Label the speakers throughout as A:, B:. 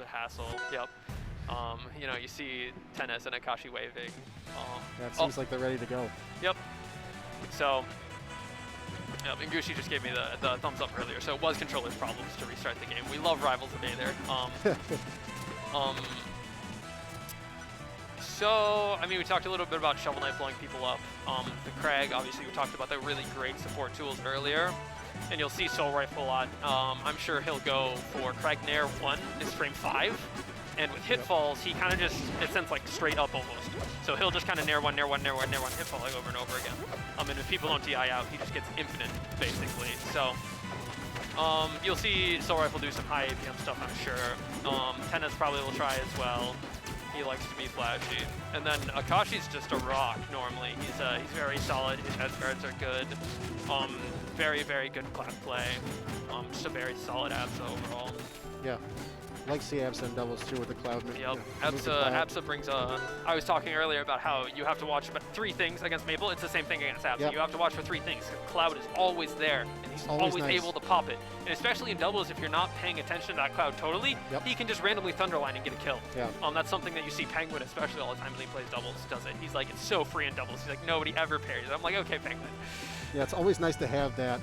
A: a hassle. Yep. You know, you see Tennis and Akashi waving.
B: Yeah, it seems like they're ready to go.
A: Yep. So, yep, and Gooshi just gave me the thumbs up earlier. So it was controller's problems to restart the game. We love Rivals today there. So, I mean, we talked a little bit about Shovel Knight blowing people up. The Kragg, obviously, we talked about the really great support tools earlier. And you'll see Soulrifle a lot. I'm sure he'll go for Kragg Nair 1 is frame 5. And with hitfalls, he kind of just, it sends like straight up almost. So he'll just kind of Nair 1, Nair 1, Nair 1, Nair 1, hitfall like over and over again. And if people don't DI out, he just gets infinite, basically. So you'll see Soulrifle do some high APM stuff, I'm sure. Tennis probably will try as well. He likes to be flashy. And then Akashi's just a rock normally. He's very solid. His head guards are good. Very, very good clap play. Just a very solid Absa overall.
B: Yeah. I like to see Absa in doubles too with the cloud.
A: Yep. Absa brings I was talking earlier about how you have to watch about 3 things against Maple. It's the same thing against Absa. Yep. You have to watch for 3 things. Cloud is always there, and he's always nice. Able to pop it. And especially in doubles, if you're not paying attention to that Cloud totally, he can just randomly Thunderline and get a kill. Yeah. That's something that you see Penguin, especially all the time when he plays doubles, does it. He's like, it's so free in doubles. He's like, nobody ever parries. I'm like, okay, Penguin.
B: Yeah, it's always nice to have that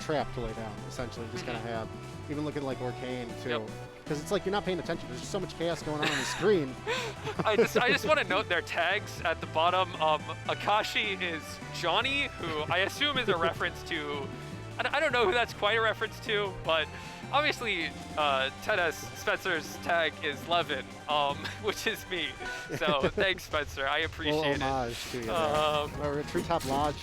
B: trap to lay down, essentially. Just kind of have, even looking like Orcane too. Yep. Because it's like you're not paying attention. There's just so much chaos going on the screen.
A: I just want to note their tags at the bottom. Akashi is Johnny, who I assume is a reference to, I don't know who that's quite a reference to, but obviously Tennis Spencer's tag is Levin, which is me. So thanks, Spencer. I appreciate it.
B: Homage to you. We're at Treetop Lodge.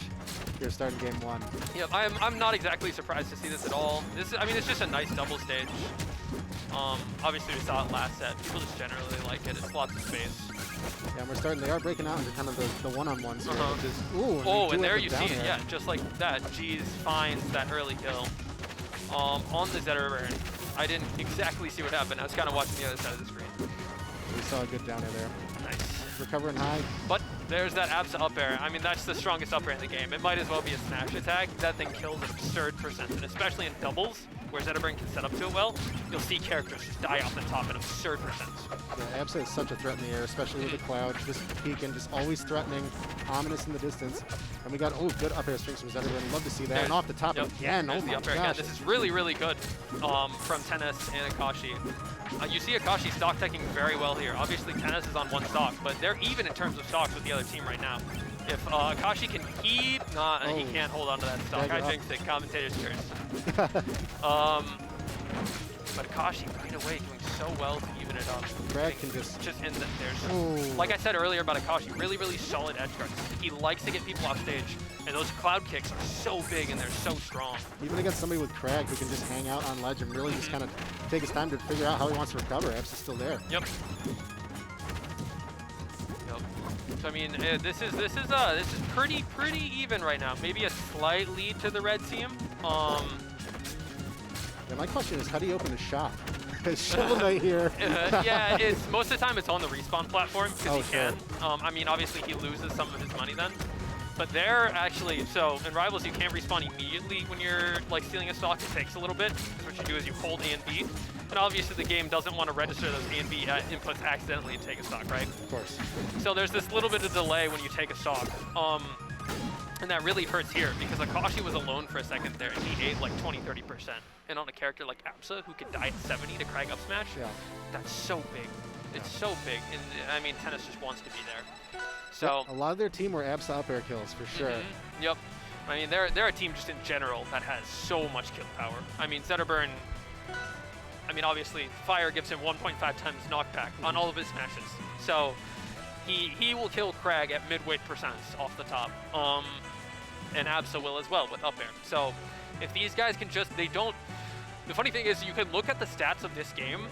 B: You're starting game 1.
A: Yep, I'm not exactly surprised to see this at all. I mean, it's just a nice double stage. Obviously we saw it last set. People just generally like it. It's lots of space.
B: Yeah, and they are breaking out into kind of the one-on-ones.
A: And there you see it. Yeah, just like that. Jeez finds that early kill on the Zetterburn. I didn't exactly see what happened. I was kind of watching the other side of the screen.
B: We saw a good down air there.
A: Nice.
B: Recovering high.
A: But there's that Absa up air. I mean, that's the strongest up air in the game. It might as well be a smash attack. That thing kills an absurd percent, and especially in doubles, where Zetterburn can set up to it well, you'll see characters just die off the top in absurd percents.
B: Yeah, Absa is such a threat in the air, especially with the cloud, just peeking, just always threatening, ominous in the distance. And we got, good up air strings from Zetterburn. Love to see that. And off the top again,
A: the up air again. This is really, really good from Tennis and Akashi. You see Akashi stock teching very well here. Obviously, Tennis is on 1 stock, but they're even in terms of stocks with the other team right now. If Akashi can keep, he can't hold on to that stock. I jinxed it. Commentator's curse. But Akashi right away doing so well to even it up.
B: Kragg can just
A: in the, there's like I said earlier about Akashi, really, really solid edge guards. He likes to get people off stage, and those cloud kicks are so big and they're so strong. Even
B: against somebody with Kragg who can just hang out on ledge and really just kind of take his time to figure out how he wants to recover. Absa's still there.
A: Yep. So I mean, this is pretty even right now. Maybe a slight lead to the red team.
B: Yeah, my question is, how do you open the shop? Shovel Knight here.
A: Yeah, most of the time it's on the respawn platform because he can. I mean, obviously he loses some of his money then. But they're actually, so in Rivals you can't respawn immediately when you're like stealing a stock. It takes a little bit. What you do is you hold A and B. And obviously the game doesn't want to register those A and B inputs accidentally and take a stock, right?
B: Of course.
A: So there's this little bit of delay when you take a stock. And that really hurts here because Akashi was alone for a second there and he ate like 20-30%. And on a character like Absa who could die at 70 to Kragg up smash, that's so big. It's so big. And I mean, Tennis just wants to be there. So
B: a lot of their team were Absa up air kills for sure.
A: Yep. I mean, they're a team just in general that has so much kill power. I mean, Zetterburn, I mean, obviously, Fire gives him 1.5 times knockback on all of his smashes. So he will kill Kragg at mid-weight percents off the top. And Absa will as well with up air. So if these guys can just, the funny thing is you can look at the stats of this game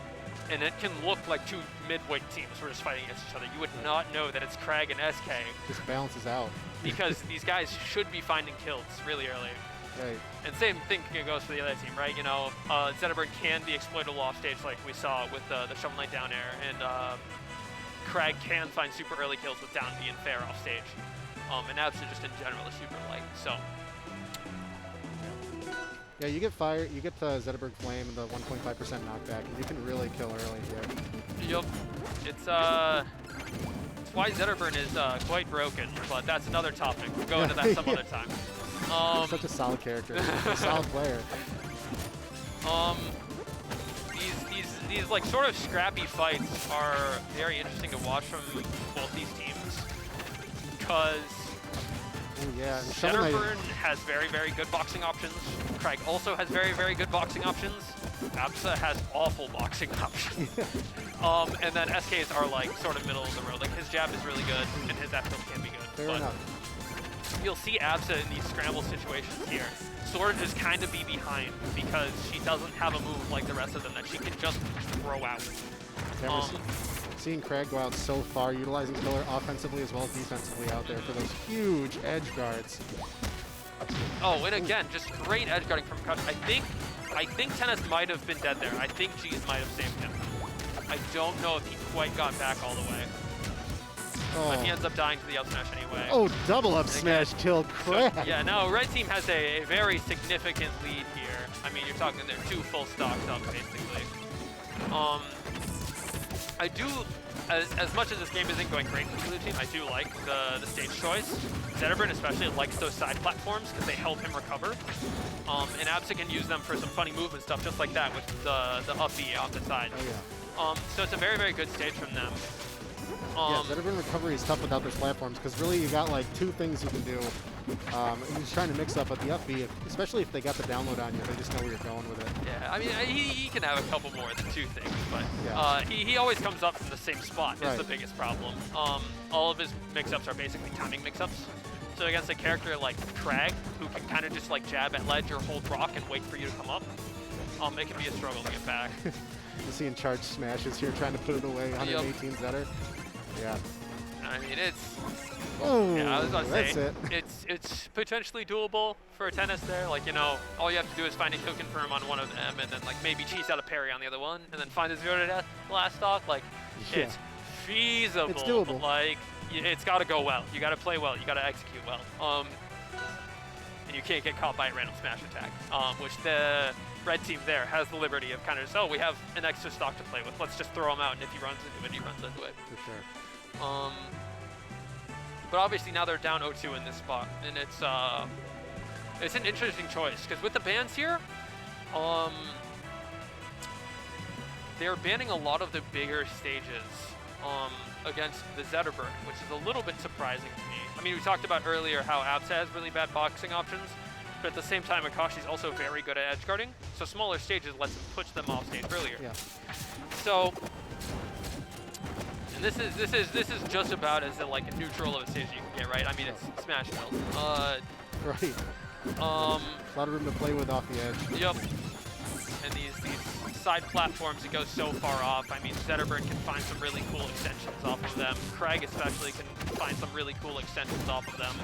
A: and it can look like 2 mid-weight teams who are just fighting against each other. You would not know that it's Kragg and SK.
B: Just balances out.
A: Because these guys should be finding kills really early.
B: Right.
A: And same thing goes for the other team, right? You know, Zetterburn can be exploitable off stage like we saw with the Shovel Knight down air, and Kragg can find super early kills with down B and fair off stage. And Absa just in general is super light, so.
B: Yeah, you get fire, you get the Zetterburn Flame and the 1.5% knockback, and you can really kill early here.
A: Yup. It's why Zetterburn is quite broken, but that's another topic. We'll go into that some other time.
B: Such a solid character, a solid player.
A: These like sort of scrappy fights are very interesting to watch from both these teams because
B: Yeah,
A: Zetterburn has very, very good boxing options. Kragg also has very, very good boxing options. Absa has awful boxing options. And then SKs are like sort of middle of the road. Like his jab is really good and his F tilt can be good.
B: Fair
A: but
B: enough.
A: you'll see Absa in these scramble situations here sort of just kind of be behind because she doesn't have a move like the rest of them that she can just throw out.
B: Yeah, seeing Kragg go out so far, utilizing Killer offensively as well as defensively out there for those huge edge guards.
A: Oh, and again, just great edge guarding from Akashi. I think Tennis might have been dead there. I think G's might have saved him. I don't know if he quite got back all the way. But he ends up dying to the up smash anyway.
B: Oh, double up smash killed Kragg.
A: So, yeah, now red team has a very significant lead here. I mean, you're talking they're 2 full stocks up, basically. I do, as much as this game isn't going great for the team, I do like the stage choice. Zetterburn especially likes those side platforms because they help him recover. And Absa can use them for some funny movement stuff just like that with the up B off the side.
B: Oh, yeah.
A: So it's a very, very good stage from them.
B: Yeah, Zetterburn recovery is tough without those platforms because really you got like 2 things you can do. And he's trying to mix up, but the up B, especially if they got the download on you, they just know where you're going with it.
A: Yeah, I mean, he can have a couple more than 2 things, but
B: yeah.
A: he always comes up from the same spot. Right. Is the biggest problem. All of his mix-ups are basically timing mix-ups. So against a character like Kragg, who can kind of just like jab at ledge or hold rock and wait for you to come up, it can be a struggle to get back.
B: You're seeing charge smashes here, trying to put it away, 118 Zetter. Yeah.
A: I mean, it's...
B: Oh,
A: yeah, I was about to
B: that's
A: say,
B: it.
A: It's potentially doable for a Tennis there. Like, you know, all you have to do is find a kill confirm on one of them and then, like, maybe cheese out a parry on the other one and then find a 0 to death last stock. Like,
B: yeah.
A: It's feasible.
B: It's doable.
A: But, like, it's got to go well. You got to play well. You got to execute well. And you can't get caught by a random smash attack, which the red team there has the liberty of kind of just, oh, we have an extra stock to play with. Let's just throw him out, and if he runs into it, he runs into it.
B: For sure.
A: But obviously now they're down 0-2 in this spot, and it's an interesting choice because with the bans here, they're banning a lot of the bigger stages against the Zetterburn, which is a little bit surprising to me. I mean, we talked about earlier how Absa has really bad boxing options, but at the same time, Akashi's also very good at edge guarding, so smaller stages lets him push them off stage earlier.
B: Yeah.
A: So. This is just about as like a neutral of a stage you can get, right? I mean, it's smash build.
B: Right. A lot of room to play with off the edge.
A: Yep. And these side platforms that go so far off. I mean, Zetterburn can find some really cool extensions off of them. Kragg especially can find some really cool extensions off of them.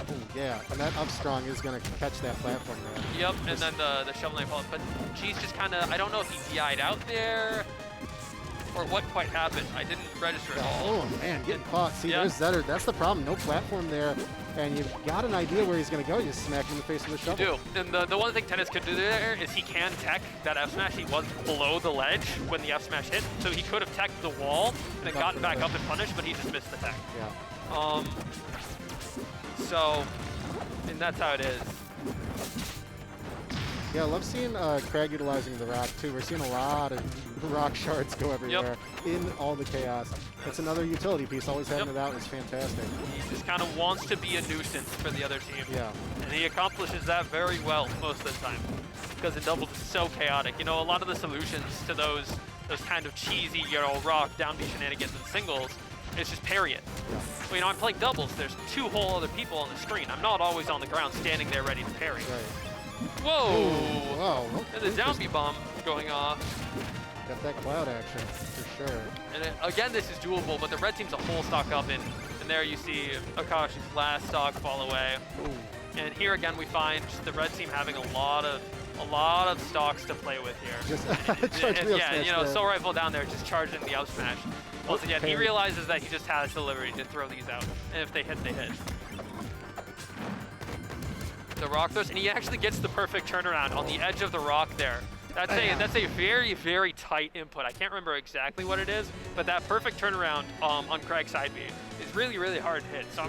B: Oh, yeah, and that up strong is going to catch that platform there.
A: Yep, and then the Shovel Knight follow. But G's just kind of, I don't know if he DI'd out there. Or what quite happened. I didn't register at all.
B: Oh man, getting caught. See, there's Zetter. That's the problem. No platform there. And you've got an idea where he's going to go. You just smack him in the face with a shovel.
A: You do. And the one thing Tennis could do there is he can tech that F smash. He was below the ledge when the F smash hit. So he could have teched the wall and then gotten back up and punished, but he just missed the tech.
B: Yeah.
A: So, and that's how it is.
B: Yeah, I love seeing Kragg utilizing the rock too. We're seeing a lot of rock shards go everywhere in all the chaos. It's another utility piece. Always having it out is fantastic.
A: He just kind of wants to be a nuisance for the other team.
B: Yeah.
A: And he accomplishes that very well most of the time because in doubles it's so chaotic. You know, a lot of the solutions to those kind of cheesy, you know, rock down B shenanigans in singles is just parry it.
B: Yeah.
A: Well, you know, I'm playing doubles. There's 2 whole other people on the screen. I'm not always on the ground standing there ready to parry.
B: Right.
A: Whoa!
B: Ooh, wow.
A: And the down B bomb going off.
B: Got that cloud action, for sure.
A: And again, this is doable, but the red team's a whole stock up, and there you see Akashi's last stock fall away.
B: Ooh.
A: And here again, we find the red team having a lot of stocks to play with here.
B: Just
A: yeah, you know, Soulrifle down there just charging the up smash. Once again, he realizes that he just has the liberty to throw these out, and if they hit, they hit. The rock throws, and he actually gets the perfect turnaround on the edge of the rock there. That's a very, very tight input. I can't remember exactly what it is, but that perfect turnaround on Kragg's side B is really, really hard to hit. So I'm